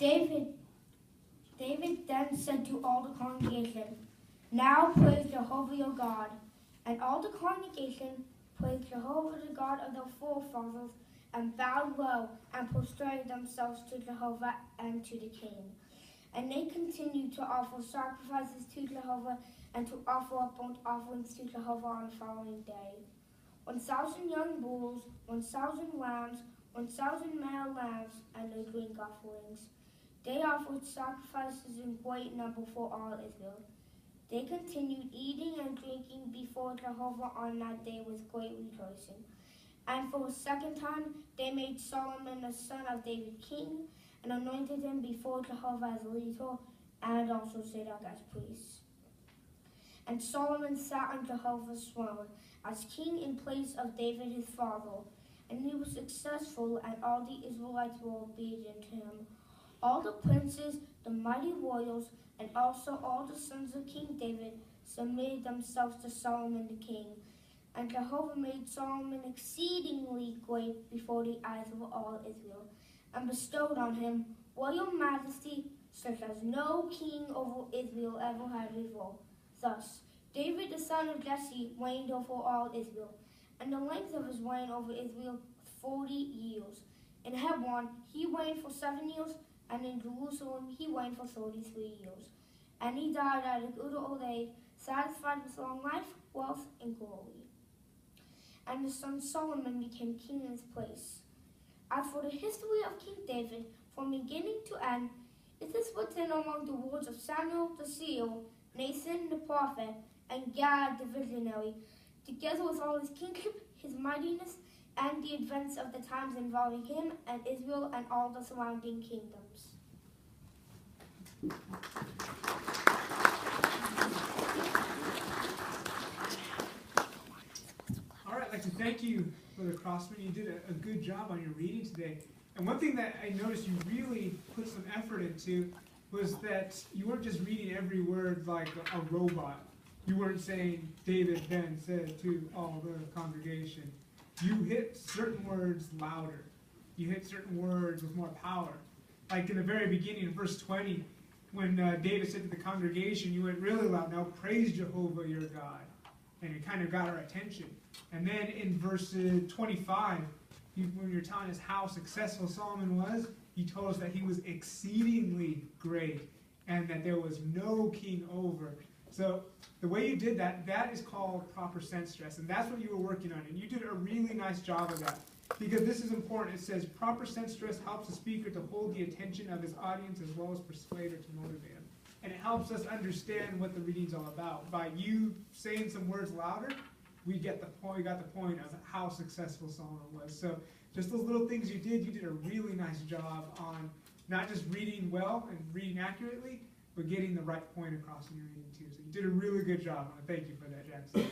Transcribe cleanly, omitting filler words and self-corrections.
David, David then said to all the congregation, "Now praise Jehovah your God." And all the congregation praised Jehovah the God of their forefathers, and bowed low and prostrated themselves to Jehovah and to the king. And they continued to offer sacrifices to Jehovah and to offer up burnt offerings to Jehovah on the following day. 1,000 young bulls, 1,000 lambs, 1,000 male lambs, and no drink offerings. They offered sacrifices in great number for all Israel. They continued eating and drinking before Jehovah on that day with great rejoicing. And for a second time they made Solomon the son of David king, and anointed him before Jehovah as leader, and also Zadok as priest. And Solomon sat on Jehovah's throne as king in place of David his father, and he was successful, and all the Israelites were obedient to him. All the princes, the mighty warriors, and also all the sons of King David submitted themselves to Solomon the king. And Jehovah made Solomon exceedingly great before the eyes of all Israel, and bestowed on him royal majesty such as no king over Israel ever had before. Thus, David the son of Jesse reigned over all Israel, and the length of his reign over Israel 40 years. In Hebron he reigned for 7 years, and in Jerusalem he reigned for 33 years. And he died at a good old age, satisfied with long life, wealth, and glory. And his son Solomon became king in his place. As for the history of King David, from beginning to end, it is written among the words of Samuel the seer, Nathan the prophet, and Gad the visionary, together with all his kingship, his mightiness, and the events of the times involving him and Israel and all the surrounding kingdoms. All right, I'd like to thank you, Brother Crossman. You did a good job on your reading today. And one thing that I noticed you really put some effort into was that you weren't just reading every word like a robot. You weren't saying, David then said to all the congregation. You hit certain words louder. You hit certain words with more power. Like in the very beginning, in verse 20, when David said to the congregation, you went really loud, "Now praise Jehovah your God." And it kind of got our attention. And then in verse 25, when you're telling us how successful Solomon was, he told us that he was exceedingly great and that there was no king over. So the way you did that, that is called proper sense stress, and that's what you were working on, and you did a really nice job of that. Because this is important. It says proper sense stress helps the speaker to hold the attention of his audience as well as persuade or to motivate him. And it helps us understand what the reading's all about. By you saying some words louder, we get the point. We got the point of how successful Solomon was. So just those little things you did a really nice job on not just reading well and reading accurately, but getting the right point across in your reading too. So you did a really good job. I want to thank you for that, Jackson.